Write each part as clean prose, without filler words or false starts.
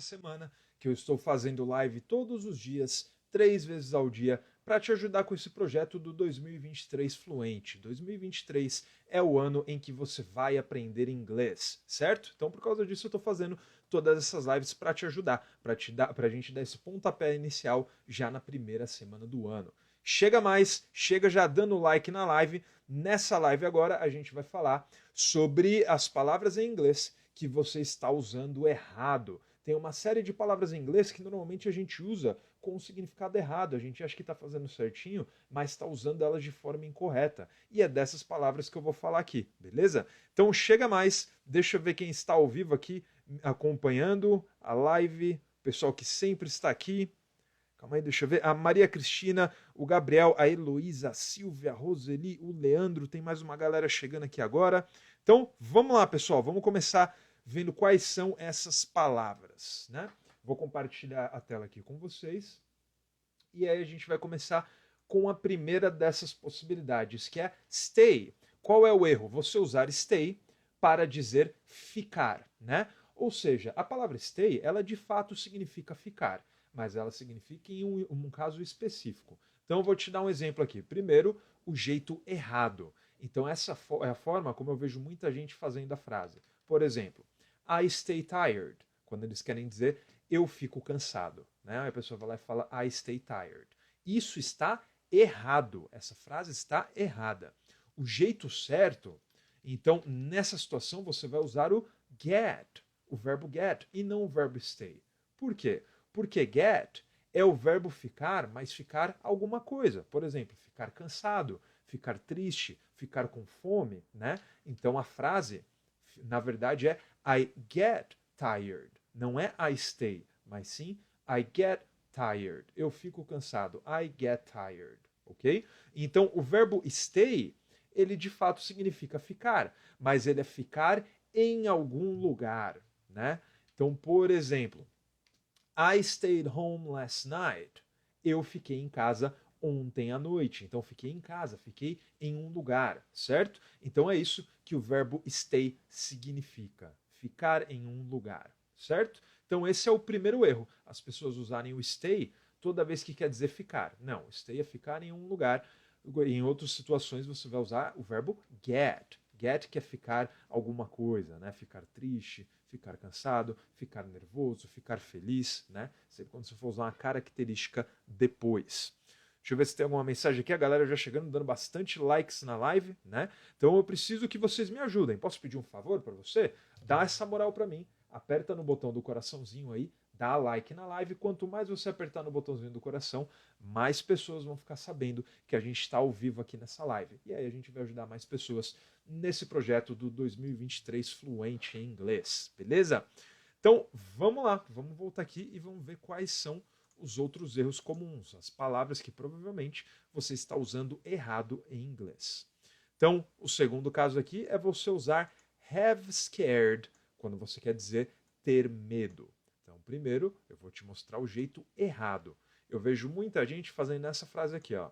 esta semana que eu estou fazendo live todos os dias, 3 vezes ao dia, para te ajudar com esse projeto do 2023 Fluente. 2023 é o ano em que você vai aprender inglês, certo? Então, por causa disso, eu estou fazendo todas essas lives para te ajudar, para a gente dar esse pontapé inicial já na primeira semana do ano. Chega mais, chega já dando like na live. Nessa live agora a gente vai falar sobre as palavras em inglês que você está usando errado. Tem uma série de palavras em inglês que normalmente a gente usa com um significado errado. A gente acha que está fazendo certinho, mas está usando elas de forma incorreta. E é dessas palavras que eu vou falar aqui, beleza? Então chega mais, deixa eu ver quem está ao vivo aqui acompanhando a live, o pessoal que sempre está aqui. Calma aí, deixa eu ver. A Maria Cristina, o Gabriel, a Heloísa, a Silvia, a Roseli, o Leandro. Tem mais uma galera chegando aqui agora. Então, vamos lá, pessoal. Vamos começar vendo quais são essas palavras, né? Vou compartilhar a tela aqui com vocês. E aí a gente vai começar com a primeira dessas possibilidades, que é stay. Qual é o erro? Você usar stay para dizer ficar, né? Ou seja, a palavra stay, ela de fato significa ficar, mas ela significa em um caso específico. Então eu vou te dar um exemplo aqui. Primeiro, o jeito errado. Então essa é a forma como eu vejo muita gente fazendo a frase. Por exemplo, I stay tired, quando eles querem dizer eu fico cansado, né? Aí a pessoa vai lá e fala I stay tired. Isso está errado. Essa frase está errada. O jeito certo, então nessa situação você vai usar o get, o verbo get, e não o verbo stay. Por quê? Porque get é o verbo ficar, mas ficar alguma coisa. Por exemplo, ficar cansado, ficar triste, ficar com fome, né? Então a frase, na verdade, é I get tired. Não é I stay, mas sim I get tired. Eu fico cansado. I get tired. Ok? Então o verbo stay, ele de fato significa ficar, mas ele é ficar em algum lugar, né? Então, por exemplo, I stayed home last night. Eu fiquei em casa ontem à noite. Então, fiquei em casa, fiquei em um lugar, certo? Então, é isso que o verbo stay significa. Ficar em um lugar, certo? Então, esse é o primeiro erro. As pessoas usarem o stay toda vez que quer dizer ficar. Não, stay é ficar em um lugar. Em outras situações, você vai usar o verbo get. Get que é ficar alguma coisa, né? Ficar triste, ficar cansado, ficar nervoso, ficar feliz, né? Sempre quando você for usar uma característica depois. Deixa eu ver se tem alguma mensagem aqui. A galera já chegando, dando bastante likes na live, né? Então eu preciso que vocês me ajudem. Posso pedir um favor para você? Dá essa moral para mim. Aperta no botão do coraçãozinho aí, dá like na live. Quanto mais você apertar no botãozinho do coração, mais pessoas vão ficar sabendo que a gente está ao vivo aqui nessa live. E aí a gente vai ajudar mais pessoas nesse projeto do 2023 Fluente em Inglês, beleza? Então, vamos lá, vamos voltar aqui e vamos ver quais são os outros erros comuns, as palavras que provavelmente você está usando errado em inglês. Então, o segundo caso aqui é você usar have scared, quando você quer dizer ter medo. Então, primeiro, eu vou te mostrar o jeito errado. Eu vejo muita gente fazendo essa frase aqui, ó.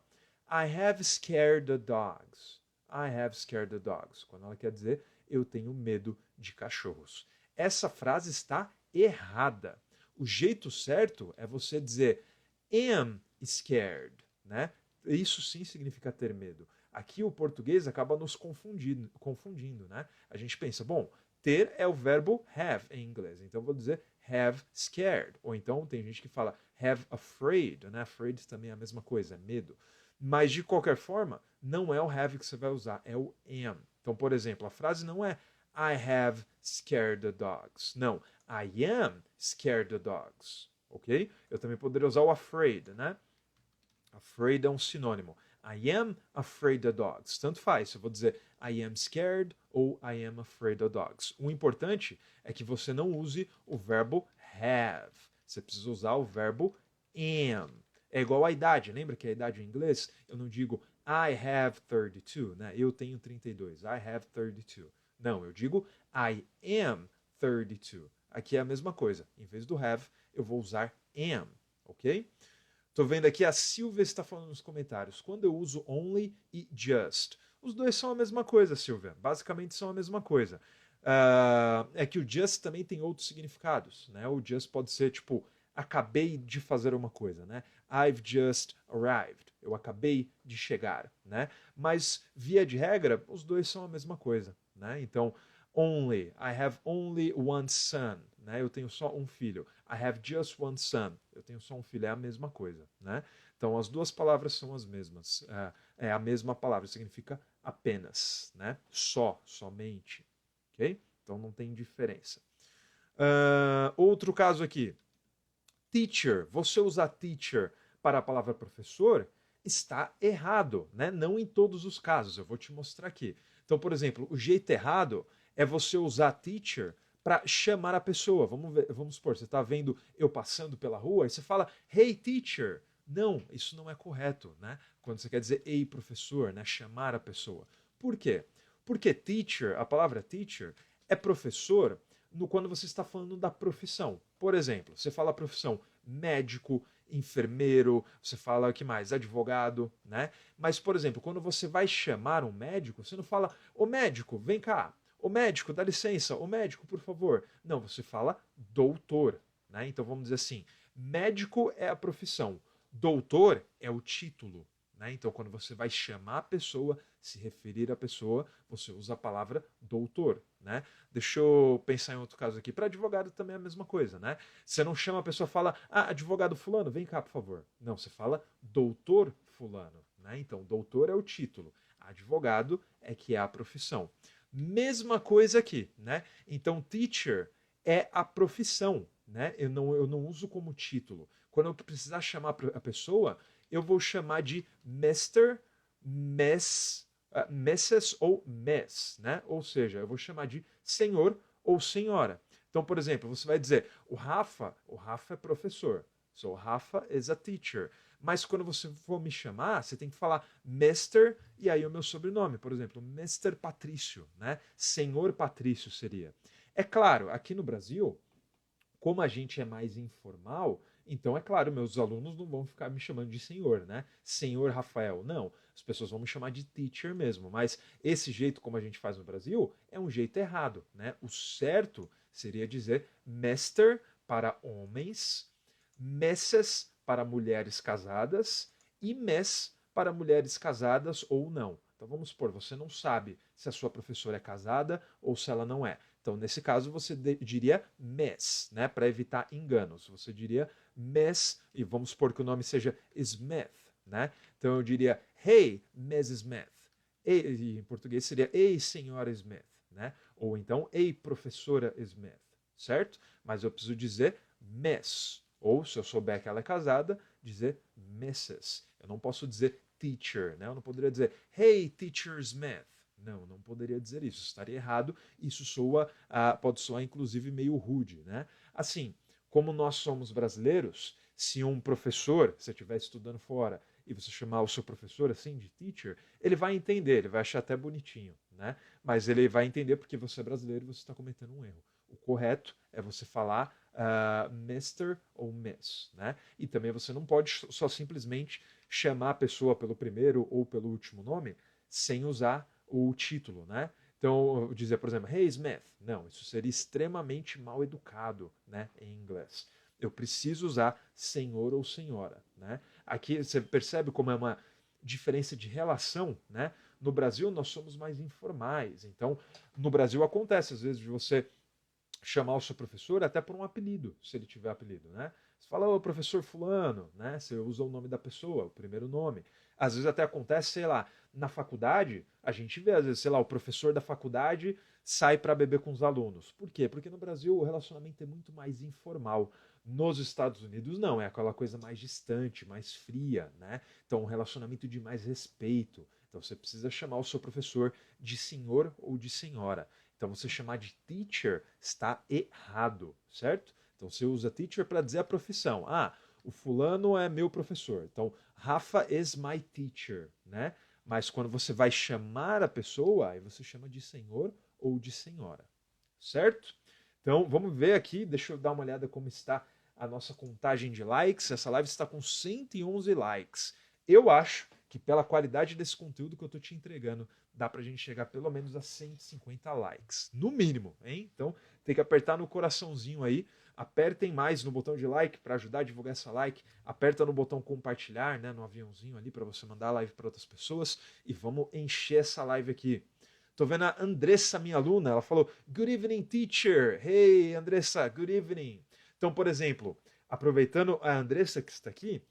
I have scared the dogs. I have scared the dogs. Quando ela quer dizer eu tenho medo de cachorros. Essa frase está errada. O jeito certo é você dizer am scared, né? Isso sim significa ter medo. Aqui o português acaba nos confundindo, né? A gente pensa, bom, ter é o verbo have em inglês. Então eu vou dizer have scared. Ou então tem gente que fala have afraid, né? Afraid também é a mesma coisa, é medo. Mas de qualquer forma, não é o have que você vai usar, é o am. Então, por exemplo, a frase não é I have scared the dogs. Não, I am scared the dogs. Ok? Eu também poderia usar o afraid, né? Afraid é um sinônimo. I am afraid of dogs. Tanto faz. Eu vou dizer I am scared ou I am afraid of dogs. O importante é que você não use o verbo have. Você precisa usar o verbo am. É igual à idade. Lembra que a idade em inglês eu não digo I have 32, né? Eu tenho 32. I have 32. Não, eu digo I am 32. Aqui é a mesma coisa. Em vez do have, eu vou usar am, ok? Tô vendo aqui, a Silvia está falando nos comentários. Quando eu uso only e just. Os dois são a mesma coisa, Silvia. Basicamente são a mesma coisa. é que o just também tem outros significados, né? O just pode ser tipo, acabei de fazer uma coisa, né? I've just arrived. Eu acabei de chegar, né? Mas, via de regra, os dois são a mesma coisa, né? Então, only. I have only one son, né? Eu tenho só um filho. I have just one son. Eu tenho só um filho. É a mesma coisa, né? Então, as duas palavras são as mesmas. É a mesma palavra, significa apenas, né? Só, somente, ok? Então, não tem diferença. Outro caso aqui. Teacher. Você usar teacher para a palavra professor está errado, né? Não em todos os casos. Eu vou te mostrar aqui. Então, por exemplo, o jeito errado é você usar teacher para chamar a pessoa. Vamos supor, você está vendo eu passando pela rua e você fala, hey teacher. Não, isso não é correto, né? Quando você quer dizer ei professor, né? Chamar a pessoa. Por quê? Porque teacher, a palavra teacher, é professor quando você está falando da profissão. Por exemplo, você fala a profissão médico, enfermeiro, você fala o que mais? Advogado, né? Mas, por exemplo, quando você vai chamar um médico, você não fala, ô médico, vem cá. Ô médico, dá licença. Ô médico, por favor. Não, você fala doutor, né? Então vamos dizer assim, médico é a profissão, doutor é o título, né? Então quando você vai chamar a pessoa, se referir à pessoa, você usa a palavra doutor, né? Deixa eu pensar em outro caso aqui. Para advogado também é a mesma coisa, né? Você não chama a pessoa e fala, advogado fulano, vem cá, por favor. Não, você fala doutor fulano, né? Então, doutor é o título, advogado é que é a profissão. Mesma coisa aqui, né? Então, teacher é a profissão, né? Eu não uso como título. Quando eu precisar chamar a pessoa, eu vou chamar de Mr., Mrs. ou Miss, né? Ou seja, eu vou chamar de senhor ou senhora. Então, por exemplo, você vai dizer, o Rafa é professor. So, Rafa is a teacher. Mas quando você for me chamar, você tem que falar Mr. e aí o meu sobrenome. Por exemplo, Mr. Patrício, né? Senhor Patrício seria. É claro, aqui no Brasil, como a gente é mais informal, então é claro, meus alunos não vão ficar me chamando de senhor, né? Senhor Rafael, não. As pessoas vão me chamar de teacher mesmo, mas esse jeito como a gente faz no Brasil é um jeito errado, né? O certo seria dizer master para homens, messes para mulheres casadas e mes para mulheres casadas ou não. Então vamos supor, você não sabe se a sua professora é casada ou se ela não é. Então, nesse caso, você diria Miss, né, para evitar enganos. Você diria Miss, e vamos supor que o nome seja Smith, né? Então eu diria Hey, Miss Smith. E em português seria Ei, senhora Smith, né? Ou então Ei, professora Smith, certo? Mas eu preciso dizer Miss. Ou, se eu souber que ela é casada, dizer Mrs. Eu não posso dizer teacher, né? Eu não poderia dizer Hey, teacher Smith. Não poderia dizer isso, estaria errado. Isso pode soar inclusive meio rude, né? Assim, como nós somos brasileiros, se um professor, se você estiver estudando fora e você chamar o seu professor assim de teacher, ele vai entender, ele vai achar até bonitinho, né? Mas ele vai entender porque você é brasileiro e você está cometendo um erro. O correto é você falar Mr. ou Miss, né? E também você não pode só simplesmente chamar a pessoa pelo primeiro ou pelo último nome sem usar o título, né? Então, dizer, por exemplo, Hey Smith. Não, isso seria extremamente mal educado, né, em inglês. Eu preciso usar senhor ou senhora, né? Aqui você percebe como é uma diferença de relação, né? No Brasil nós somos mais informais. Então, no Brasil acontece às vezes de você chamar o seu professor até por um apelido, se ele tiver apelido, né? Você fala, ô professor fulano, né? Você usa o nome da pessoa, o primeiro nome. Às vezes até acontece, sei lá, na faculdade, a gente vê, às vezes, sei lá, o professor da faculdade sai para beber com os alunos. Por quê? Porque no Brasil o relacionamento é muito mais informal. Nos Estados Unidos, não, é aquela coisa mais distante, mais fria, né? Então, um relacionamento de mais respeito. Então, você precisa chamar o seu professor de senhor ou de senhora. Então, você chamar de teacher está errado, certo? Então, você usa teacher para dizer a profissão. O fulano é meu professor. Então, Rafa is my teacher, né? Mas quando você vai chamar a pessoa, aí você chama de senhor ou de senhora, certo? Então, vamos ver aqui, deixa eu dar uma olhada como está a nossa contagem de likes. Essa live está com 111 likes. Eu acho que pela qualidade desse conteúdo que eu tô te entregando, dá pra gente chegar pelo menos a 150 likes. No mínimo, hein? Então tem que apertar no coraçãozinho aí. Apertem mais no botão de like para ajudar a divulgar essa like. Aperta no botão compartilhar, né, no aviãozinho ali para você mandar a live para outras pessoas. E vamos encher essa live aqui. Tô vendo a Andressa, minha aluna, ela falou: Good evening, teacher. Hey, Andressa, good evening. Então, por exemplo, aproveitando a Andressa que está aqui,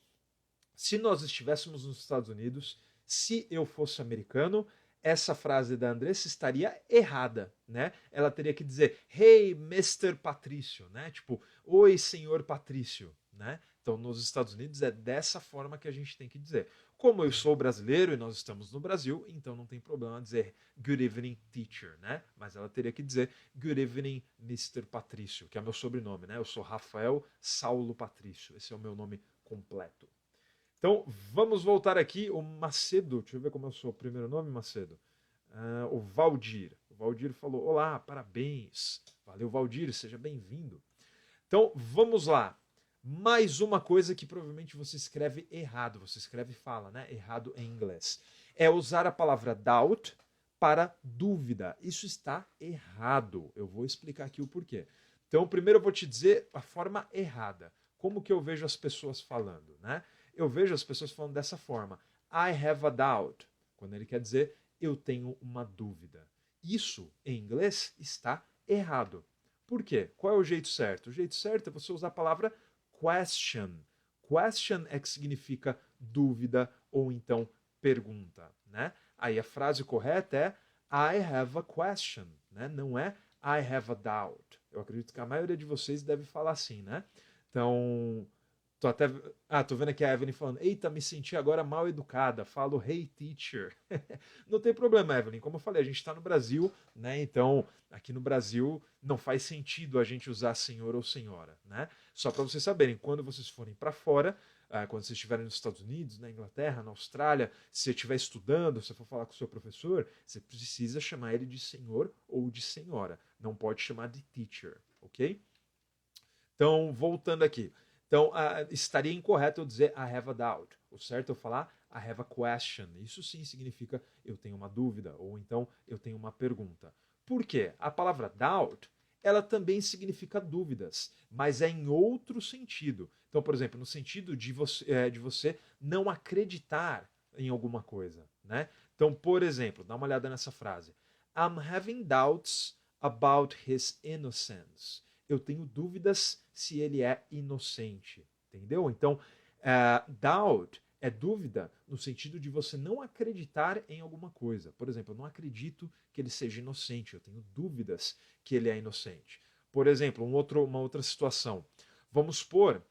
se nós estivéssemos nos Estados Unidos, se eu fosse americano, essa frase da Andressa estaria errada, né? Ela teria que dizer, Hey, Mr. Patrício, né? Tipo, Oi, senhor Patrício, né? Então, nos Estados Unidos é dessa forma que a gente tem que dizer. Como eu sou brasileiro e nós estamos no Brasil, então não tem problema dizer Good evening, teacher, né? Mas ela teria que dizer Good evening, Mr. Patrício, que é meu sobrenome, né? Eu sou Rafael Saulo Patrício. Esse é o meu nome completo. Então, vamos voltar aqui. O Macedo, deixa eu ver como é o seu primeiro nome, Macedo. O Valdir. O Valdir falou, olá, parabéns. Valeu, Valdir, seja bem-vindo. Então, vamos lá. Mais uma coisa que provavelmente você escreve errado. Você escreve e fala, né? Errado em inglês. É usar a palavra doubt para dúvida. Isso está errado. Eu vou explicar aqui o porquê. Então, primeiro eu vou te dizer a forma errada. Como que eu vejo as pessoas falando, né? Eu vejo as pessoas falando dessa forma. I have a doubt. Quando ele quer dizer, eu tenho uma dúvida. Isso, em inglês, está errado. Por quê? Qual é o jeito certo? O jeito certo é você usar a palavra question. Question é que significa dúvida ou então pergunta, né? Aí a frase correta é I have a question, né? Não é I have a doubt. Eu acredito que a maioria de vocês deve falar assim, né? Então, tô vendo aqui a Evelyn falando, eita, me senti agora mal educada, falo hey teacher. Não tem problema, Evelyn, como eu falei, a gente está no Brasil, né? Então, aqui no Brasil não faz sentido a gente usar senhor ou senhora, né? Só para vocês saberem, quando vocês forem para fora, quando vocês estiverem nos Estados Unidos, na Inglaterra, na Austrália, se você estiver estudando, se você for falar com o seu professor, você precisa chamar ele de senhor ou de senhora. Não pode chamar de teacher, ok? Então, voltando aqui. Então, estaria incorreto eu dizer I have a doubt. O certo é eu falar I have a question. Isso sim significa eu tenho uma dúvida, ou então eu tenho uma pergunta. Por quê? A palavra doubt, ela também significa dúvidas, mas é em outro sentido. Então, por exemplo, no sentido de você não acreditar em alguma coisa, né? Então, por exemplo, dá uma olhada nessa frase. I'm having doubts about his innocence. Eu tenho dúvidas se ele é inocente. Entendeu? Então, doubt é dúvida no sentido de você não acreditar em alguma coisa. Por exemplo, eu não acredito que ele seja inocente. Eu tenho dúvidas que ele é inocente. Por exemplo, uma outra situação. Vamos supor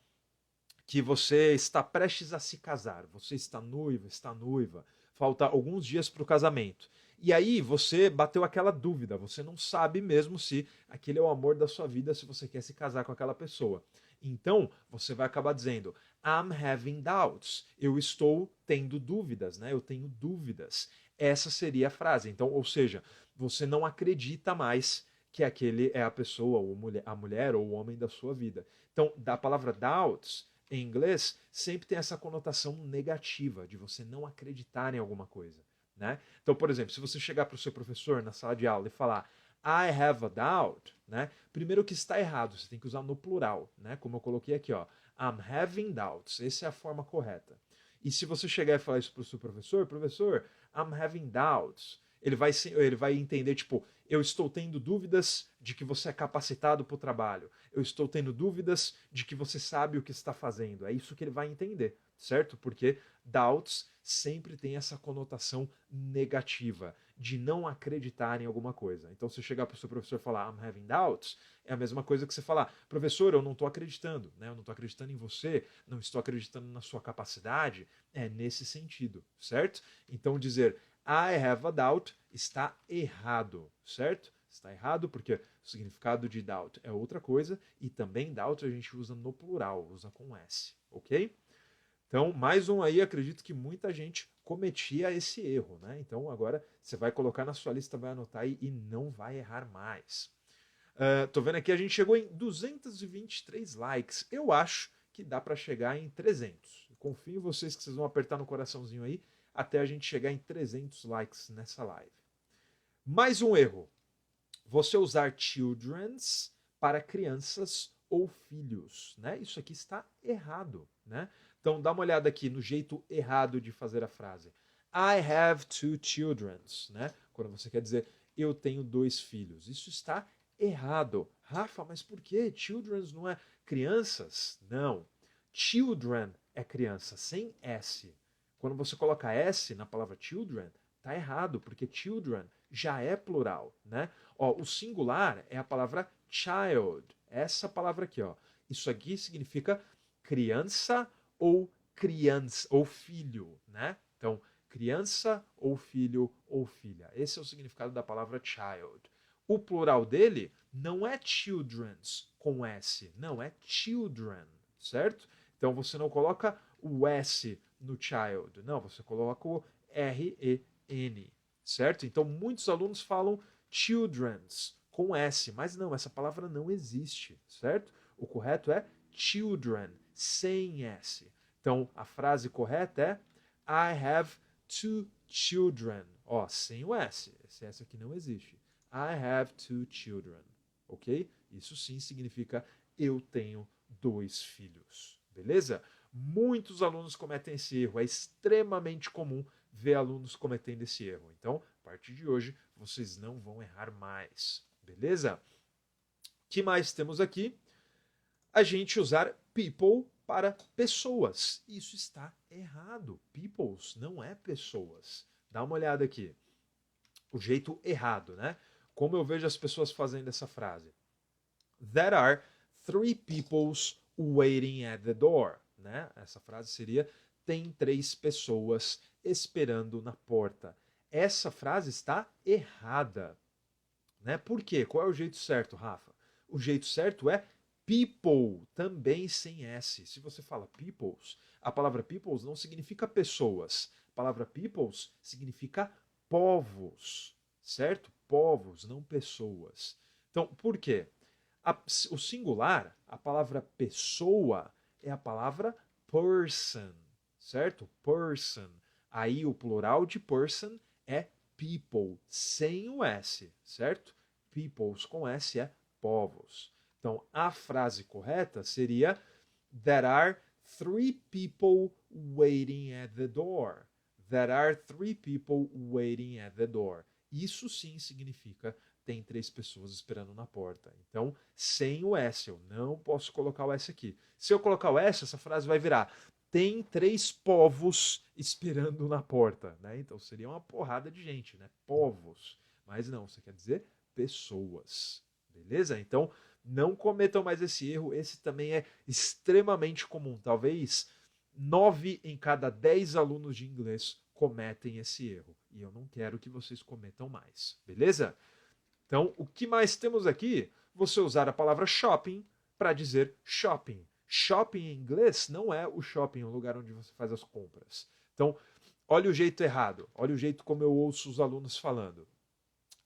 que você está prestes a se casar. Você está noivo, está noiva. Falta alguns dias para o casamento. E aí você bateu aquela dúvida, você não sabe mesmo se aquele é o amor da sua vida, se você quer se casar com aquela pessoa. Então, você vai acabar dizendo, I'm having doubts. Eu estou tendo dúvidas, né? Eu tenho dúvidas. Essa seria a frase. Então, ou seja, você não acredita mais que aquele é a pessoa, ou a mulher ou o homem da sua vida. Então, da palavra doubts, em inglês, sempre tem essa conotação negativa, de você não acreditar em alguma coisa. Né? Então, por exemplo, se você chegar para o seu professor na sala de aula e falar I have a doubt, né? Primeiro que está errado, você tem que usar no plural, né? Como eu coloquei aqui, ó, I'm having doubts. Essa é a forma correta. E se você chegar e falar isso para o seu professor, professor, I'm having doubts, ele vai entender, tipo, eu estou tendo dúvidas de que você é capacitado para o trabalho. Eu estou tendo dúvidas de que você sabe o que está fazendo. É isso que ele vai entender, certo? Porque doubts sempre tem essa conotação negativa, de não acreditar em alguma coisa. Então, se chegar para o seu professor e falar I'm having doubts, é a mesma coisa que você falar, professor, eu não estou acreditando, né? Eu não estou acreditando em você, não estou acreditando na sua capacidade. É nesse sentido, certo? Então, dizer I have a doubt está errado, certo? Está errado porque o significado de doubt é outra coisa e também doubt a gente usa no plural, usa com S, ok? Então, mais um aí, acredito que muita gente cometia esse erro, né? Então, agora você vai colocar na sua lista, vai anotar aí e não vai errar mais. Tô vendo aqui, a gente chegou em 223 likes. Eu acho que dá para chegar em 300. Confio em vocês que vocês vão apertar no coraçãozinho aí. até a gente chegar em 300 likes nessa live. Mais um erro. Você usar children's para crianças ou filhos, né? Isso aqui está errado, né? Então dá uma olhada aqui no jeito errado de fazer a frase. I have two children's, né? Quando você quer dizer eu tenho 2 filhos. Isso está errado. Rafa, mas por quê? Children's não é crianças? Não. Children é criança, sem S. Quando você coloca S na palavra children, tá errado, porque children já é plural, né? Ó, o singular é a palavra child. Essa palavra aqui, ó. Isso aqui significa criança ou filho, né? Então, criança ou filho ou filha. Esse é o significado da palavra child. O plural dele não é children's com S, não, é children, certo? Então você não coloca o S no child, não, você coloca o R-E-N, certo? Então muitos alunos falam children's com S, mas não, essa palavra não existe, certo? O correto é children, sem S. Então a frase correta é I have two children. Ó, sem o S. Esse S aqui não existe. I have two children. Ok? Isso sim significa eu tenho 2 filhos. Beleza? Muitos alunos cometem esse erro. É extremamente comum ver alunos cometendo esse erro. Então, a partir de hoje, vocês não vão errar mais. Beleza? O que mais temos aqui? A gente usar people para pessoas. Isso está errado. Peoples não é pessoas. Dá uma olhada aqui. O jeito errado, né? Como eu vejo as pessoas fazendo essa frase. There are 3 peoples waiting at the door. Né? Essa frase seria tem 3 pessoas esperando na porta. Essa frase está errada. Né? Por quê? Qual é o jeito certo, Rafa? O jeito certo é people, também sem S. Se você fala peoples, a palavra peoples não significa pessoas. A palavra peoples significa povos, certo? Povos, não pessoas. Então, por quê? O singular, a palavra pessoa, é a palavra person, certo? Person. Aí o plural de person é people, sem o S, certo? Peoples com S é povos. Então, a frase correta seria There are 3 people waiting at the door. There are 3 people waiting at the door. Isso sim significa tem 3 pessoas esperando na porta. Então, sem o S, eu não posso colocar o S aqui. Se eu colocar o S, essa frase vai virar tem 3 povos esperando na porta. Né? Então, seria uma porrada de gente, né? Povos. Mas não, você quer dizer pessoas. Beleza? Então, não cometam mais esse erro. Esse também é extremamente comum. Talvez 9 em cada 10 alunos de inglês cometem esse erro. E eu não quero que vocês cometam mais. Beleza? Então, o que mais temos aqui? Você usar a palavra shopping para dizer shopping. Shopping em inglês não é o shopping, o lugar onde você faz as compras. Então, olha o jeito errado. Olha o jeito como eu ouço os alunos falando.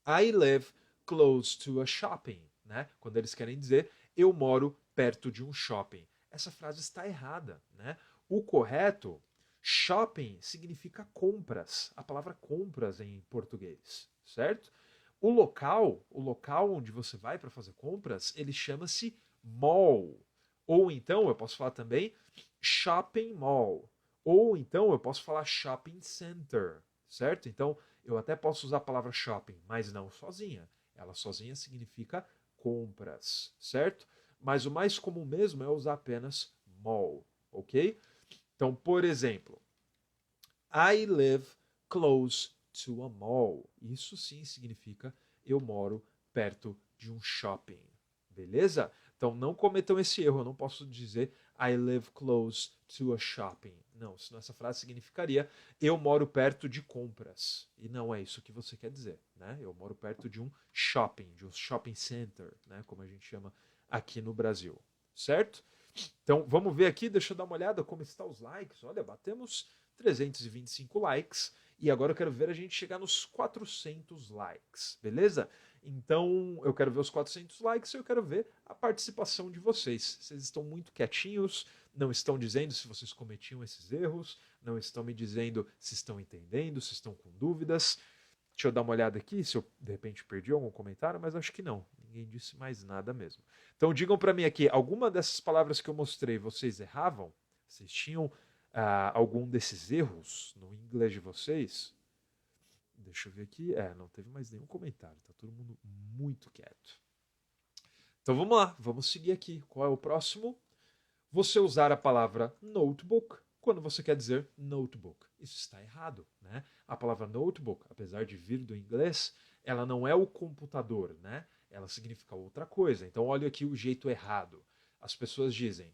I live close to a shopping. Né? Quando eles querem dizer eu moro perto de um shopping. Essa frase está errada. Né? O correto, shopping significa compras. A palavra compras em português, certo? O local onde você vai para fazer compras, ele chama-se mall. Ou então eu posso falar também shopping mall. Ou então eu posso falar shopping center, certo? Então eu até posso usar a palavra shopping, mas não sozinha. Ela sozinha significa compras, certo? Mas o mais comum mesmo é usar apenas mall, ok? Então, por exemplo, I live close to a mall. Isso sim significa eu moro perto de um shopping. Beleza? Então não cometam esse erro. Eu não posso dizer I live close to a shopping. Não, senão essa frase significaria eu moro perto de compras. E não é isso que você quer dizer. Né? Eu moro perto de um shopping, de um shopping center, né? Como a gente chama aqui no Brasil. Certo? Então vamos ver aqui, deixa eu dar uma olhada como estão os likes. Olha, batemos 325 likes. E agora eu quero ver a gente chegar nos 400 likes, beleza? Então, eu quero ver os 400 likes e eu quero ver a participação de vocês. Vocês estão muito quietinhos, não estão dizendo se vocês cometiam esses erros, não estão me dizendo se estão entendendo, se estão com dúvidas. Deixa eu dar uma olhada aqui se eu de repente perdi algum comentário, mas acho que não. Ninguém disse mais nada mesmo. Então digam para mim aqui, alguma dessas palavras que eu mostrei vocês erravam? Vocês tinham algum desses erros no inglês de vocês? Deixa eu ver aqui. Não teve mais nenhum comentário. Tá todo mundo muito quieto. Então vamos lá, vamos seguir aqui. Qual é o próximo? Você usar a palavra notebook quando você quer dizer notebook. Isso está errado, né? A palavra notebook, apesar de vir do inglês, ela não é o computador, né? Ela significa outra coisa. Então olha aqui o jeito errado. As pessoas dizem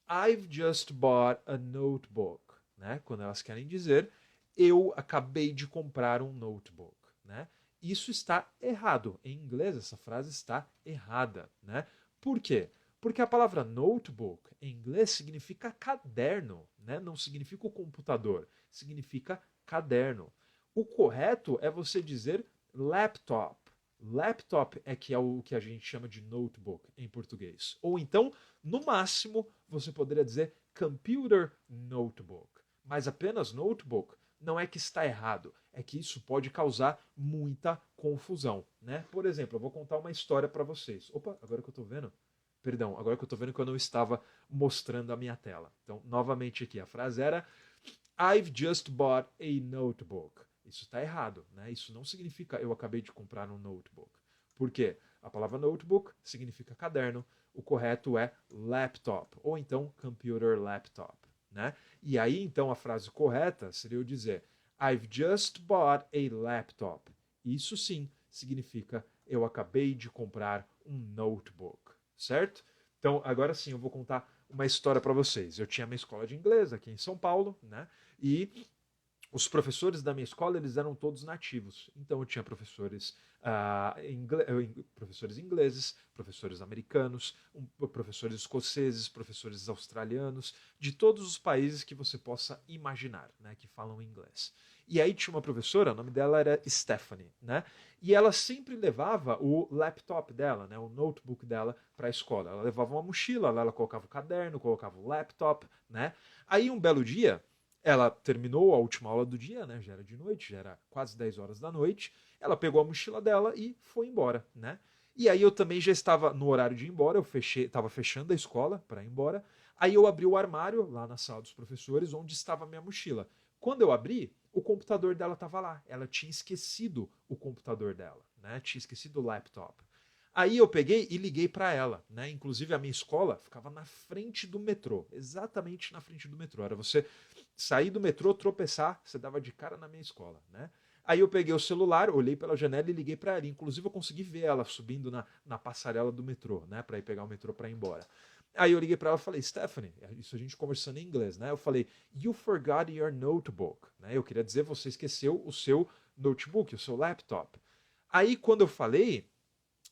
I've just bought a notebook, né? Quando elas querem dizer eu acabei de comprar um notebook, né? Isso está errado. Em inglês essa frase está errada, né? Por quê? Porque a palavra notebook em inglês significa caderno, né? Não significa o computador, significa caderno. O correto é você dizer laptop. Laptop é que é o que a gente chama de notebook em português. Ou então, no máximo, você poderia dizer computer notebook. Mas apenas notebook não é que está errado, é que isso pode causar muita confusão, né? Por exemplo, eu vou contar uma história para vocês. Opa, agora que eu estou vendo. Perdão, agora que eu estou vendo que eu não estava mostrando a minha tela. Então, novamente aqui, a frase era I've just bought a notebook. Isso está errado, né? Isso não significa eu acabei de comprar um notebook. Por quê? A palavra notebook significa caderno, o correto é laptop, ou então computer laptop, né? E aí, então, a frase correta seria eu dizer I've just bought a laptop. Isso sim significa eu acabei de comprar um notebook, certo? Então, agora sim, eu vou contar uma história para vocês. Eu tinha minha escola de inglês aqui em São Paulo, né? E os professores da minha escola eles eram todos nativos. Então eu tinha professores, professores ingleses, professores americanos, professores escoceses, professores australianos, de todos os países que você possa imaginar, né, que falam inglês. E aí tinha uma professora, o nome dela era Stephanie, né? E ela sempre levava o laptop dela, né, o notebook dela para a escola. Ela levava uma mochila, ela colocava o caderno, colocava o laptop, né? Aí um belo dia ela terminou a última aula do dia, né? Já era de noite, já era quase 10 horas da noite. Ela pegou a mochila dela e foi embora, né? E aí eu também já estava no horário de ir embora, eu estava fechando a escola para ir embora. Aí eu abri o armário lá na sala dos professores, onde estava a minha mochila. Quando eu abri, o computador dela estava lá. Ela tinha esquecido o computador dela, né? Tinha esquecido o laptop. Aí eu peguei e liguei para ela, né? Inclusive a minha escola ficava na frente do metrô, exatamente na frente do metrô. Era você sair do metrô, tropeçar, você dava de cara na minha escola, né? Aí eu peguei o celular, olhei pela janela e liguei para ela. Inclusive eu consegui ver ela subindo na passarela do metrô, né? Para ir pegar o metrô para ir embora. Aí eu liguei para ela e falei, Stephanie, isso a gente conversando em inglês, né? Eu falei, you forgot your notebook, né? Eu queria dizer, você esqueceu o seu notebook, o seu laptop. Aí quando eu falei,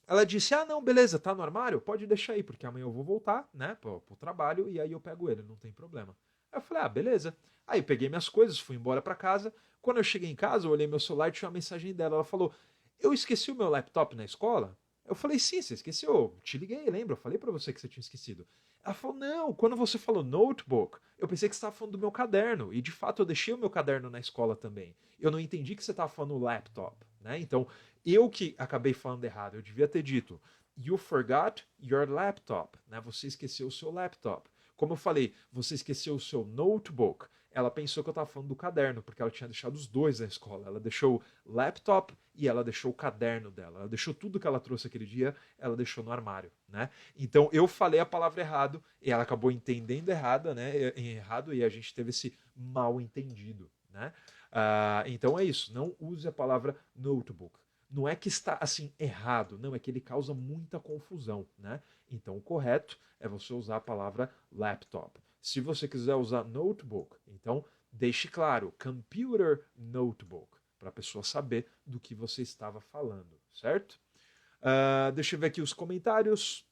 ela disse, não, beleza, tá no armário? Pode deixar aí, porque amanhã eu vou voltar, né, pro trabalho, e aí eu pego ele, não tem problema. Aí eu falei, beleza. Aí eu peguei minhas coisas, fui embora para casa. Quando eu cheguei em casa, eu olhei meu celular e tinha uma mensagem dela. Ela falou, eu esqueci o meu laptop na escola? Eu falei, sim, você esqueceu. Te liguei, lembra? Eu falei para você que você tinha esquecido. Ela falou, não, quando você falou notebook, eu pensei que você estava falando do meu caderno. E de fato eu deixei o meu caderno na escola também. Eu não entendi que você estava falando laptop, né? Então, eu que acabei falando errado. Eu devia ter dito, you forgot your laptop, né? Você esqueceu o seu laptop. Como eu falei, você esqueceu o seu notebook. Ela pensou que eu estava falando do caderno, porque ela tinha deixado os dois na escola. Ela deixou o laptop e ela deixou o caderno dela. Ela deixou tudo que ela trouxe aquele dia, ela deixou no armário, né? Então eu falei a palavra errado e ela acabou entendendo errada, né? Errado, e a gente teve esse mal entendido, né? Então é isso. Não use a palavra notebook. Não é que está assim errado, não, é que ele causa muita confusão, né? Então o correto é você usar a palavra laptop. Se você quiser usar notebook, então deixe claro, computer notebook, para a pessoa saber do que você estava falando, certo? Deixa eu ver aqui os comentários.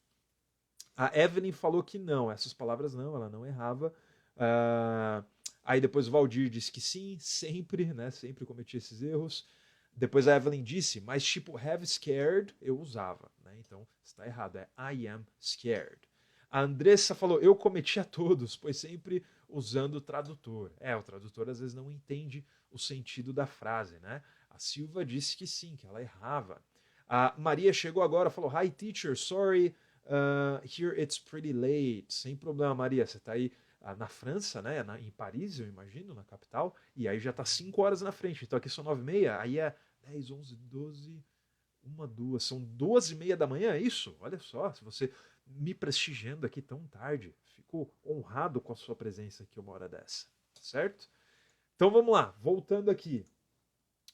A Evelyn falou que não, essas palavras não, ela não errava. Aí depois o Valdir disse que sim, sempre, né? Sempre cometi esses erros. Depois a Evelyn disse, mas tipo have scared eu usava, né? Então está errado, é I am scared. A Andressa falou, eu cometia todos, pois sempre usando o tradutor. O tradutor às vezes não entende o sentido da frase, né? A Silva disse que sim, que ela errava. A Maria chegou agora, falou, hi teacher, sorry, here it's pretty late. Sem problema, Maria, você está aí na França, né? Em Paris, eu imagino, na capital, e aí já está 5 horas na frente. Então aqui são 9h30, aí é 10, 11, 12, 1, 2, são 12h30 da manhã, é isso? Olha só, se você me prestigiando aqui tão tarde, fico honrado com a sua presença aqui uma hora dessa, certo? Então vamos lá, voltando aqui.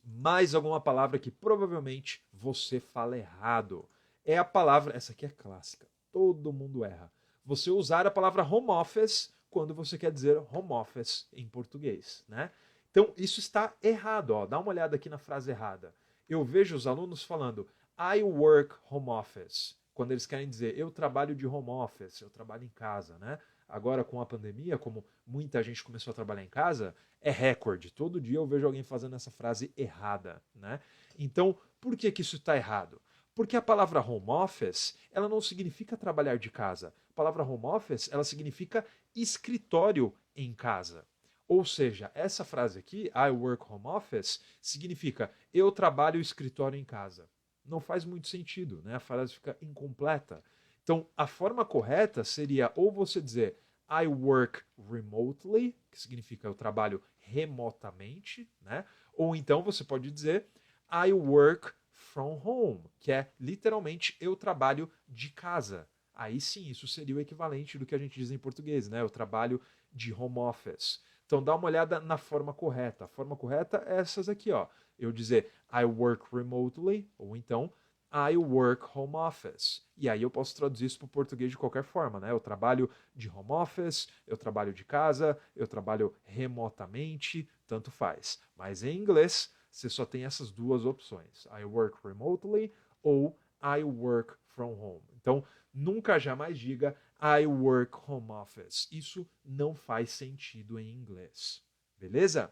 Mais alguma palavra que provavelmente você fala errado. É a palavra, essa aqui é clássica, todo mundo erra. Você usar a palavra home office quando você quer dizer home office em português, né? Então isso está errado, ó. Dá uma olhada aqui na frase errada. Eu vejo os alunos falando I work home office, quando eles querem dizer eu trabalho de home office, eu trabalho em casa, né? Agora com a pandemia, como muita gente começou a trabalhar em casa, é recorde. Todo dia eu vejo alguém fazendo essa frase errada, né? Então, por que isso está errado? Porque a palavra home office, ela não significa trabalhar de casa. A palavra home office, ela significa escritório em casa. Ou seja, essa frase aqui, I work home office, significa eu trabalho escritório em casa. Não faz muito sentido, né? A frase fica incompleta. Então, a forma correta seria ou você dizer I work remotely, que significa eu trabalho remotamente, né? Ou então você pode dizer I work from home, que é literalmente eu trabalho de casa. Aí sim, isso seria o equivalente do que a gente diz em português, né? Eu trabalho de home office. Então dá uma olhada na forma correta. A forma correta é essas aqui, ó. Eu dizer I work remotely, ou então I work home office. E aí eu posso traduzir isso para o português de qualquer forma, né? Eu trabalho de home office, eu trabalho de casa, eu trabalho remotamente, tanto faz. Mas em inglês, você só tem essas duas opções. I work remotely ou I work from home. Então, nunca jamais diga I work home office. Isso não faz sentido em inglês. Beleza?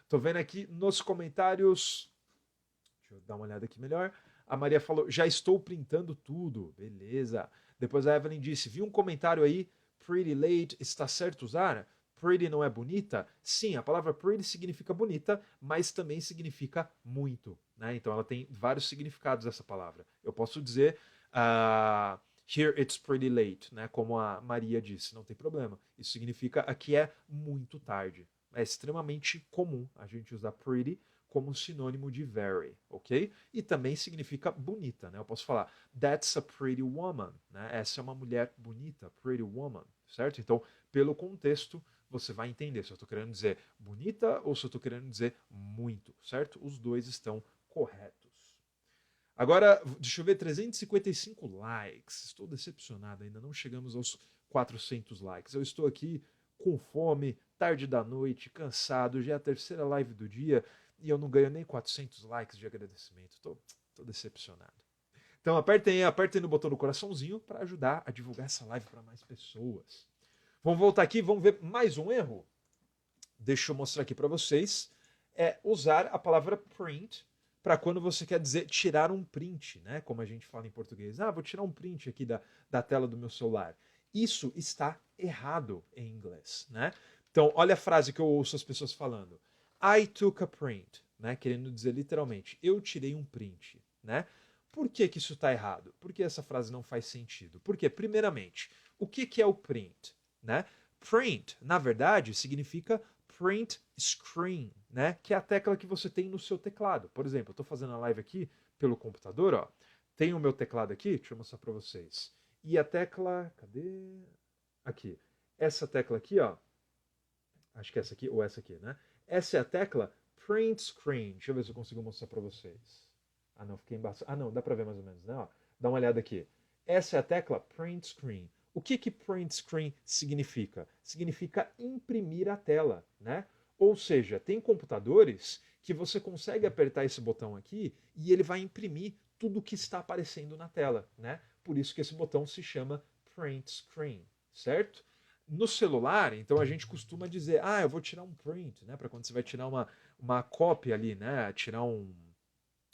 Tô vendo aqui nos comentários. Deixa eu dar uma olhada aqui melhor. A Maria falou, já estou printando tudo. Beleza. Depois a Evelyn disse, vi um comentário aí, pretty late, está certo usar? Pretty não é bonita? Sim, a palavra pretty significa bonita, mas também significa muito, né? Então ela tem vários significados essa palavra. Eu posso dizer here it's pretty late, né? Como a Maria disse, não tem problema. Isso significa aqui é muito tarde. É extremamente comum a gente usar pretty como sinônimo de very, ok? E também significa bonita, né? Eu posso falar that's a pretty woman, né? Essa é uma mulher bonita, pretty woman, certo? Então, pelo contexto, você vai entender se eu estou querendo dizer bonita ou se eu estou querendo dizer muito, certo? Os dois estão corretos. Agora, deixa eu ver, 355 likes. Estou decepcionado, ainda não chegamos aos 400 likes. Eu estou aqui com fome, tarde da noite, cansado, já é a terceira live do dia e eu não ganho nem 400 likes de agradecimento. Tô decepcionado. Então apertem no botão do coraçãozinho para ajudar a divulgar essa live para mais pessoas. Vamos voltar aqui, vamos ver mais um erro. Deixa eu mostrar aqui para vocês. É usar a palavra print para quando você quer dizer tirar um print, né? Como a gente fala em português. Vou tirar um print aqui da tela do meu celular. Isso está errado em inglês, né? Então, olha a frase que eu ouço as pessoas falando. I took a print, né? Querendo dizer literalmente, eu tirei um print, né? Por que isso está errado? Porque essa frase não faz sentido. Porque, primeiramente, o que é o print, né? Print, na verdade, significa print screen, né? Que é a tecla que você tem no seu teclado. Por exemplo, eu estou fazendo a live aqui pelo computador, ó. Tem o meu teclado aqui, deixa eu mostrar para vocês. E a tecla, cadê? Aqui. Essa tecla aqui, ó. Acho que é essa aqui ou essa aqui, né? Essa é a tecla print screen. Deixa eu ver se eu consigo mostrar para vocês. Não, fiquei embaixado. Não, dá para ver mais ou menos, né? Ó, dá uma olhada aqui. Essa é a tecla print screen. O que print screen significa? Significa imprimir a tela, né? Ou seja, tem computadores que você consegue apertar esse botão aqui e ele vai imprimir tudo o que está aparecendo na tela, né? Por isso que esse botão se chama print screen, certo? No celular, então a gente costuma dizer, eu vou tirar um print, né? Para quando você vai tirar uma cópia ali, né? Tirar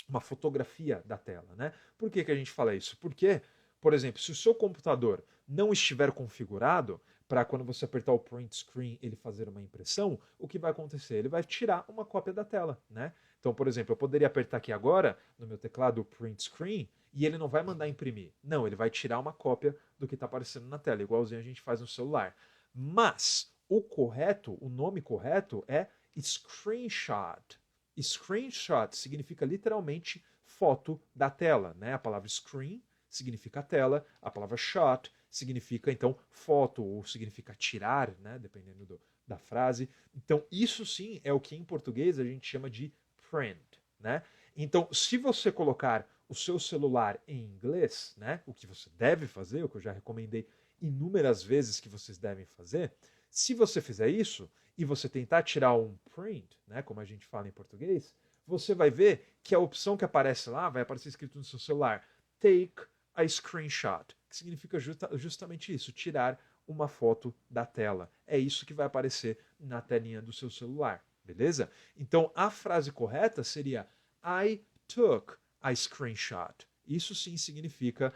uma fotografia da tela, né? Por que a gente fala isso? Porque, por exemplo, se o seu computador não estiver configurado para quando você apertar o print screen ele fazer uma impressão, o que vai acontecer? Ele vai tirar uma cópia da tela, né? Então, por exemplo, eu poderia apertar aqui agora no meu teclado o print screen e ele não vai mandar imprimir. Não, ele vai tirar uma cópia do que está aparecendo na tela, igualzinho a gente faz no celular. Mas o correto, o nome correto é screenshot. Screenshot significa literalmente foto da tela, né? A palavra screen significa tela, a palavra shot significa então foto ou significa tirar, né? Dependendo da frase. Então isso sim é o que em português a gente chama de print, né? Então se você colocar o seu celular em inglês, né? O que você deve fazer, o que eu já recomendei inúmeras vezes que vocês devem fazer, se você fizer isso e você tentar tirar um print, né, como a gente fala em português, você vai ver que a opção que aparece lá vai aparecer escrito no seu celular, take a screenshot, que significa justamente isso, tirar uma foto da tela. É isso que vai aparecer na telinha do seu celular, beleza? Então a frase correta seria I took a screenshot. Isso sim significa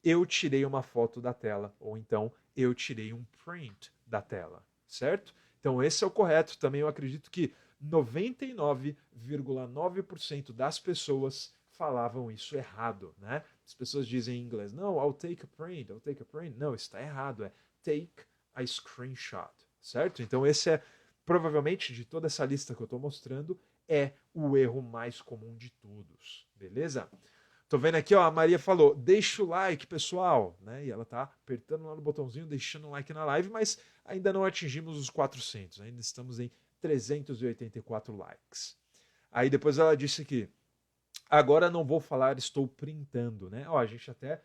eu tirei uma foto da tela, ou então eu tirei um print da tela, certo? Então esse é o correto. Também eu acredito que 99,9% das pessoas falavam isso errado, né? As pessoas dizem em inglês, não, I'll take a print, I'll take a print. Não, está errado, é take a screenshot, certo? Então esse é, provavelmente, de toda essa lista que eu estou mostrando, é o erro mais comum de todos, beleza? Tô vendo aqui, ó, a Maria falou, deixa o like, pessoal, né? E ela tá apertando lá no botãozinho, deixando o like na live, mas ainda não atingimos os 400, ainda estamos em 384 likes. Aí depois ela disse que agora não vou falar estou printando, né? Ó, a gente até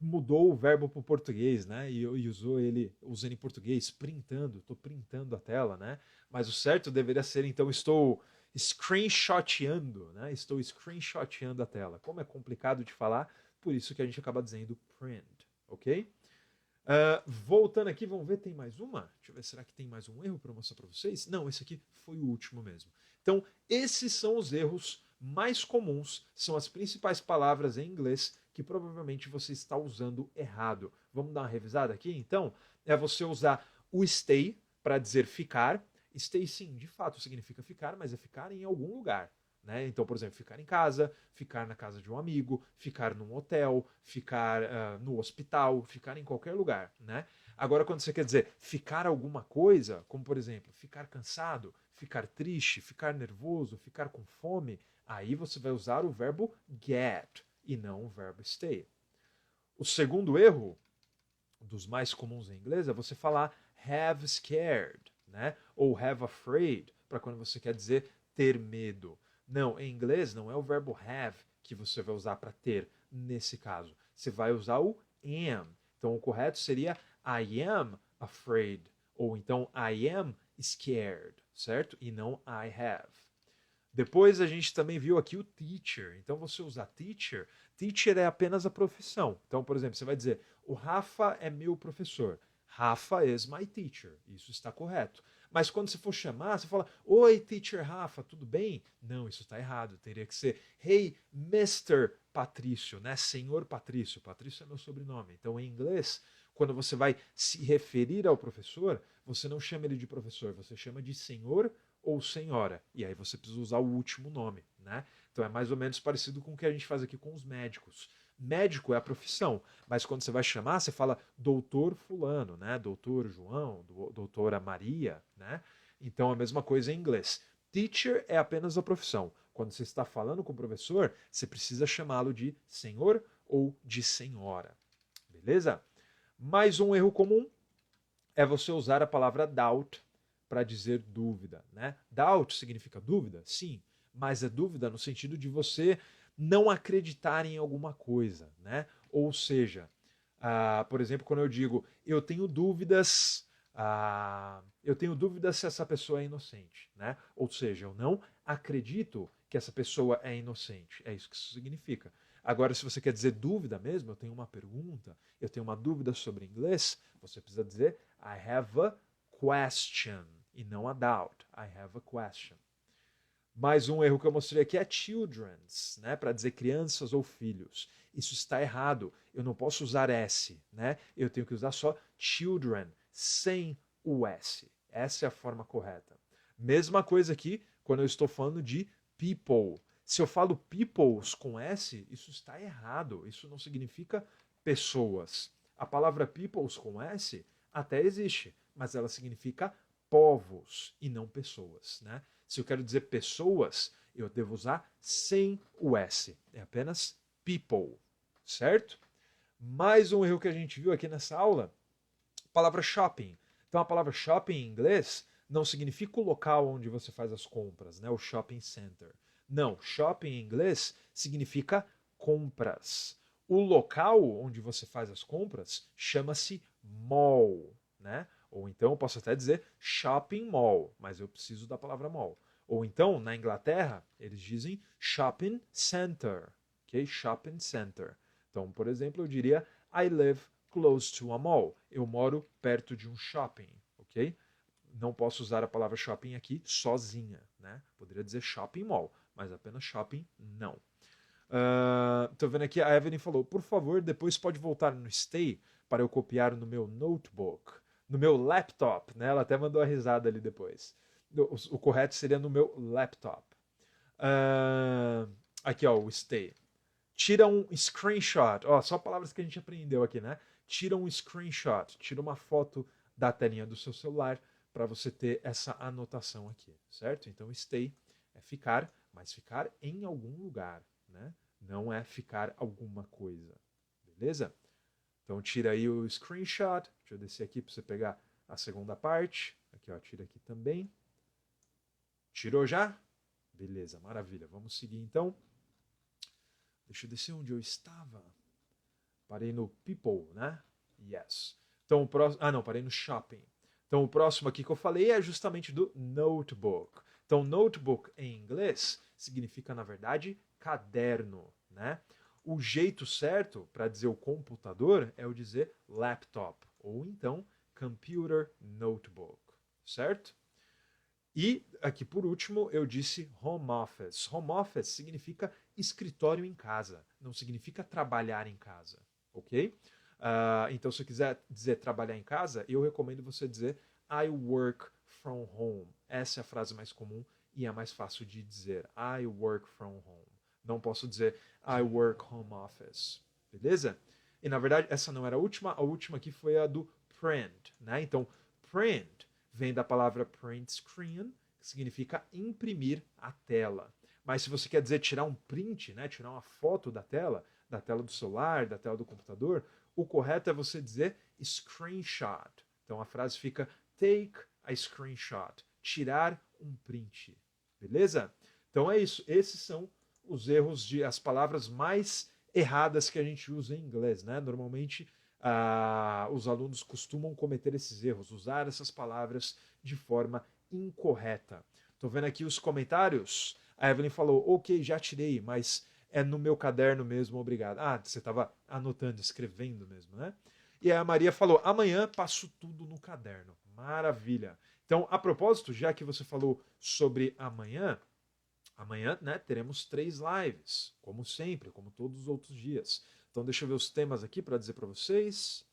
mudou o verbo para o português, né? E usou ele usando em português, printando, estou printando a tela, né? Mas o certo deveria ser, então, estou screenshoteando, né? Estou screenshoteando a tela. Como é complicado de falar, por isso que a gente acaba dizendo print, ok? Voltando aqui, vamos ver, tem mais uma? Deixa eu ver, será que tem mais um erro para mostrar para vocês? Não, esse aqui foi o último mesmo. Então, esses são os erros mais comuns, são as principais palavras em inglês que provavelmente você está usando errado. Vamos dar uma revisada aqui? Então, é você usar o stay para dizer ficar. Stay, sim, de fato significa ficar, mas é ficar em algum lugar. Né? Então, por exemplo, ficar em casa, ficar na casa de um amigo, ficar num hotel, ficar no hospital, ficar em qualquer lugar. Né? Agora, quando você quer dizer ficar alguma coisa, como por exemplo, ficar cansado, ficar triste, ficar nervoso, ficar com fome, aí você vai usar o verbo get e não o verbo stay. O segundo erro, dos mais comuns em inglês, é você falar have scared, né? Ou have afraid, para quando você quer dizer ter medo. Não, em inglês não é o verbo have que você vai usar para ter nesse caso. Você vai usar o am. Então o correto seria I am afraid ou então I am scared, certo? E não I have. Depois a gente também viu aqui o teacher. Então você usar teacher, teacher é apenas a profissão. Então, por exemplo, você vai dizer: "O Rafa é meu professor." Rafa is my teacher. Isso está correto. Mas quando você for chamar, você fala: "Oi, teacher Rafa, tudo bem?" Não, isso está errado. Teria que ser: "Hey, Mr. Patrício", né? Senhor Patrício. Patrício é meu sobrenome. Então, em inglês, quando você vai se referir ao professor, você não chama ele de professor, você chama de senhor ou senhora. E aí você precisa usar o último nome, né? Então é mais ou menos parecido com o que a gente faz aqui com os médicos. Médico é a profissão, mas quando você vai chamar, você fala doutor fulano, né? Doutor João, doutora Maria, né? Então a mesma coisa em inglês. Teacher é apenas a profissão. Quando você está falando com o professor, você precisa chamá-lo de senhor ou de senhora. Beleza? Mais um erro comum é você usar a palavra doubt para dizer dúvida, né? Doubt significa dúvida? Sim, mas é dúvida no sentido de você não acreditar em alguma coisa, né? Ou seja, por exemplo, quando eu digo eu tenho dúvidas se essa pessoa é inocente, né? Ou seja, eu não acredito que essa pessoa é inocente. É isso que isso significa. Agora, se você quer dizer dúvida mesmo, eu tenho uma pergunta, eu tenho uma dúvida sobre inglês, você precisa dizer I have a question e não a doubt. I have a question. Mais um erro que eu mostrei aqui é children's, né, para dizer crianças ou filhos. Isso está errado. Eu não posso usar S, né? Eu tenho que usar só children, sem o S. Essa é a forma correta. Mesma coisa aqui quando eu estou falando de people. Se eu falo peoples com S, isso está errado. Isso não significa pessoas. A palavra peoples com S até existe, mas ela significa povos e não pessoas, né? Se eu quero dizer pessoas, eu devo usar sem o S. É apenas people, certo? Mais um erro que a gente viu aqui nessa aula, a palavra shopping. Então a palavra shopping em inglês não significa o local onde você faz as compras, né? O shopping center. Não, shopping em inglês significa compras. O local onde você faz as compras chama-se mall, né? Ou então eu posso até dizer shopping mall, mas eu preciso da palavra mall. Ou então, na Inglaterra, eles dizem shopping center, ok? Shopping center. Então, por exemplo, eu diria I live close to a mall. Eu moro perto de um shopping, ok? Não posso usar a palavra shopping aqui sozinha, né? Poderia dizer shopping mall, mas apenas shopping não. Tô vendo aqui, a Evelyn falou, por favor, depois pode voltar no stay para eu copiar no meu notebook, no meu laptop, né? Ela até mandou a risada ali depois. O correto seria no meu laptop. Aqui, ó, o stay. Tira um screenshot. Ó, só palavras que a gente aprendeu aqui, né? Tira um screenshot. Tira uma foto da telinha do seu celular para você ter essa anotação aqui, certo? Então, stay é ficar, mas ficar em algum lugar, né? Não é ficar alguma coisa, beleza? Então, tira aí o screenshot. Deixa eu descer aqui para você pegar a segunda parte. Aqui, ó, tira aqui também. Tirou já? Beleza, maravilha. Vamos seguir então. Deixa eu descer onde eu estava. Parei no people, né? Yes. Então o próximo. Ah, não, parei no shopping. Então o próximo aqui que eu falei é justamente do notebook. Então notebook em inglês significa, na verdade, caderno, né? O jeito certo para dizer o computador é o dizer laptop ou então computer notebook, certo? E aqui por último eu disse home office. Home office significa escritório em casa, não significa trabalhar em casa, ok? Então se eu quiser dizer trabalhar em casa, eu recomendo você dizer I work from home. Essa é a frase mais comum e é mais fácil de dizer. I work from home. Não posso dizer I work home office, beleza? E na verdade essa não era a última aqui foi a do print, né? Então print vem da palavra print screen, que significa imprimir a tela. Mas se você quer dizer tirar um print, né, tirar uma foto da tela do celular, da tela do computador, o correto é você dizer screenshot. Então a frase fica take a screenshot, tirar um print. Beleza? Então é isso. Esses são os erros as palavras mais erradas que a gente usa em inglês, né? Normalmente os alunos costumam cometer esses erros, usar essas palavras de forma incorreta. Estou vendo aqui os comentários. A Evelyn falou, ok, já tirei, mas é no meu caderno mesmo, obrigado. Ah, você estava anotando, escrevendo mesmo, né? E a Maria falou, amanhã passo tudo no caderno. Maravilha. Então, a propósito, já que você falou sobre amanhã, né, teremos 3 lives, como sempre, como todos os outros dias. Então deixa eu ver os temas aqui para dizer para vocês.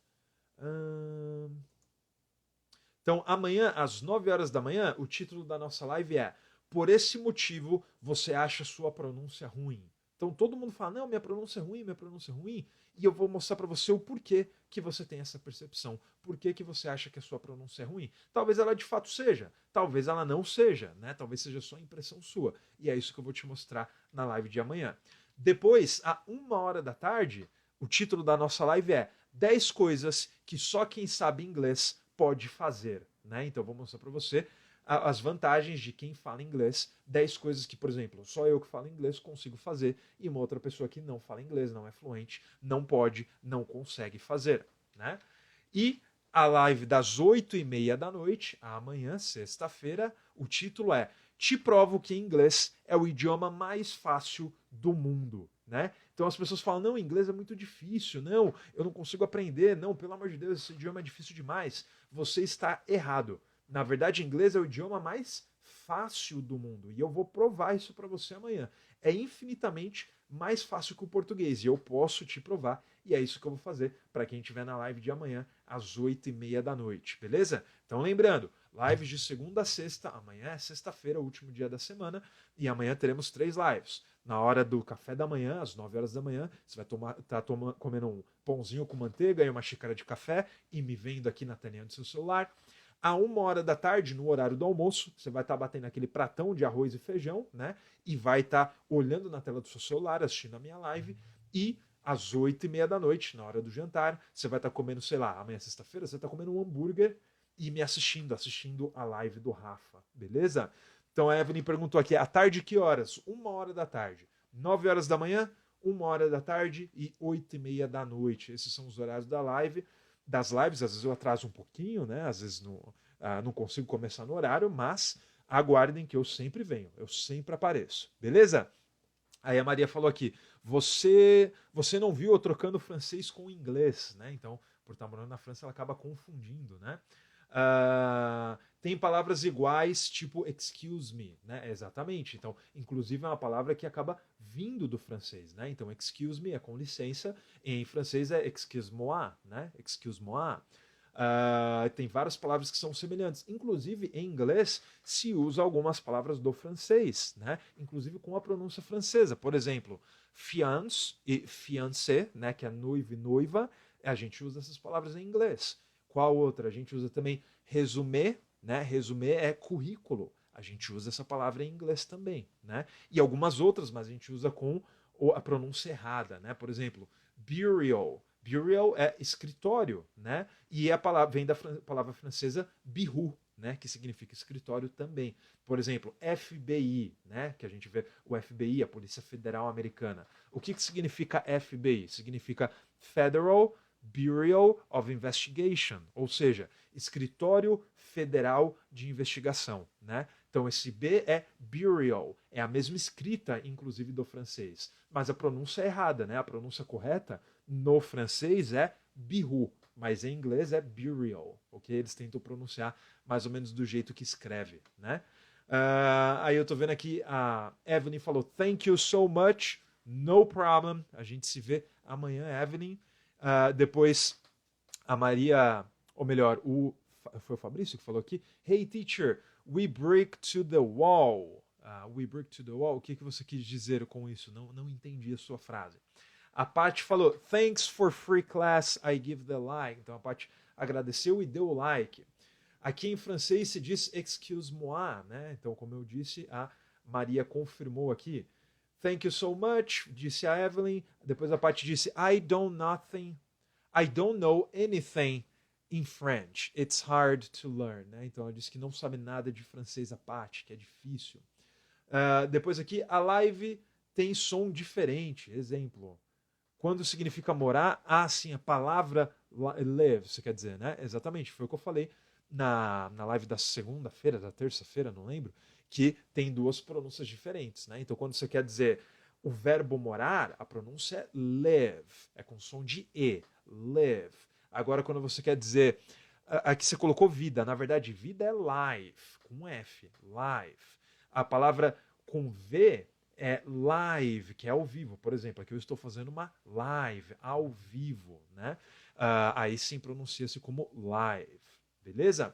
Então amanhã, às 9 horas da manhã, o título da nossa live é Por esse motivo você acha sua pronúncia ruim. Então todo mundo fala, não, minha pronúncia é ruim. E eu vou mostrar para você o porquê que você tem essa percepção. Por que você acha que a sua pronúncia é ruim. Talvez ela de fato seja, talvez ela não seja, né? Talvez seja só impressão sua. E é isso que eu vou te mostrar na live de amanhã. Depois, à 1 hora da tarde, o título da nossa live é 10 coisas que só quem sabe inglês pode fazer. Né? Então, eu vou mostrar para você as vantagens de quem fala inglês, 10 coisas que, por exemplo, só eu que falo inglês consigo fazer e uma outra pessoa que não fala inglês, não é fluente, não pode, não consegue fazer. Né? E a live das 8h30 da noite, amanhã, sexta-feira, o título é Te provo que inglês é o idioma mais fácil do mundo, né? Então as pessoas falam, não, inglês é muito difícil, não, eu não consigo aprender, não, pelo amor de Deus, esse idioma é difícil demais. Você está errado. Na verdade, inglês é o idioma mais fácil do mundo. E eu vou provar isso para você amanhã. É infinitamente mais fácil que o português. E eu posso te provar. E é isso que eu vou fazer para quem estiver na live de amanhã, às 8h30 da noite. Beleza? Então lembrando, lives de segunda a sexta. Amanhã é sexta-feira, o último dia da semana. E amanhã teremos 3 lives. Na hora do café da manhã, às 9 horas da manhã, você vai comendo um pãozinho com manteiga e uma xícara de café e me vendo aqui na telinha do seu celular. A 1h da tarde, no horário do almoço, você vai estar batendo aquele pratão de arroz e feijão, né? E vai estar olhando na tela do seu celular, assistindo a minha live. E às 8h30 da noite, na hora do jantar, você vai estar comendo, sei lá, amanhã é sexta-feira, você está comendo um hambúrguer e me assistindo a live do Rafa, beleza? Então a Evelyn perguntou aqui, à tarde que horas? 1h da tarde. 9 horas da manhã, 1h da tarde e 8h30 da noite. Esses são os horários das lives. Às vezes eu atraso um pouquinho, né? Às vezes não consigo começar no horário, mas aguardem que eu sempre venho, eu sempre apareço, beleza? Aí a Maria falou aqui, você não viu eu trocando francês com inglês, né? Então, por estar morando na França, ela acaba confundindo, né? Tem palavras iguais, tipo excuse me, né? Exatamente. Então, inclusive é uma palavra que acaba vindo do francês, né? Então, excuse me é com licença, em francês é excuse-moi, né? Excuse-moi. Tem várias palavras que são semelhantes. Inclusive, em inglês, se usa algumas palavras do francês, né? Inclusive com a pronúncia francesa. Por exemplo, fiance e fiancé, né? Que é noivo e noiva, a gente usa essas palavras em inglês. Qual outra? A gente usa também résumé, né? Résumé é currículo. A gente usa essa palavra em inglês também, né? E algumas outras, mas a gente usa com a pronúncia errada, né? Por exemplo, burial. Burial é escritório, né? E a palavra vem da palavra francesa bureau, né? Que significa escritório também. Por exemplo, FBI, né? Que a gente vê o FBI, a Polícia Federal Americana. O que significa FBI? Significa Federal Bureau of Investigation, ou seja, Escritório Federal de Investigação, né? Então esse B é burial, é a mesma escrita, inclusive, do francês, mas a pronúncia é errada, né? A pronúncia correta no francês é bureau, mas em inglês é burial, ok? Eles tentam pronunciar mais ou menos do jeito que escreve, né? Aí eu tô vendo aqui, a Evelyn falou, thank you so much, no problem, a gente se vê amanhã, Evelyn. Depois a Maria, ou melhor, foi o Fabrício que falou aqui. Hey teacher, we break to the wall. We break to the wall. O que você quis dizer com isso? Não entendi a sua frase. A Paty falou, thanks for free class, I give the like. Então a Paty agradeceu e deu o like. Aqui em francês se diz excuse-moi, né? Então, como eu disse, a Maria confirmou aqui. Thank you so much, disse a Evelyn. Depois a Paty disse, I don't know anything in French. It's hard to learn. Né? Então ela disse que não sabe nada de francês, a Paty, que é difícil. Depois aqui, a live tem som diferente. Exemplo. Quando significa morar, sim, a palavra live, você quer dizer, né? Exatamente, foi o que eu falei na live da segunda-feira, da terça-feira, não lembro, que tem duas pronúncias diferentes, né? Então, quando você quer dizer o verbo morar, a pronúncia é live, é com som de E, live. Agora, quando você quer dizer, aqui você colocou vida, na verdade, vida é life, com F, live. A palavra com V é live, que é ao vivo. Por exemplo, aqui eu estou fazendo uma live, ao vivo, né? Aí sim pronuncia-se como live, beleza?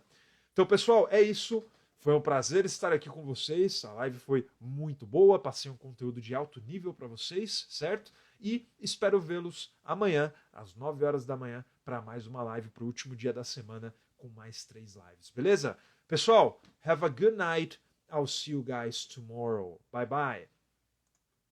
Então, pessoal, é isso. Foi um prazer estar aqui com vocês. A live foi muito boa, passei um conteúdo de alto nível para vocês, certo? E espero vê-los amanhã, às 9 horas da manhã, para mais uma live para o último dia da semana, com mais 3 lives, beleza? Pessoal, have a good night. I'll see you guys tomorrow. Bye bye.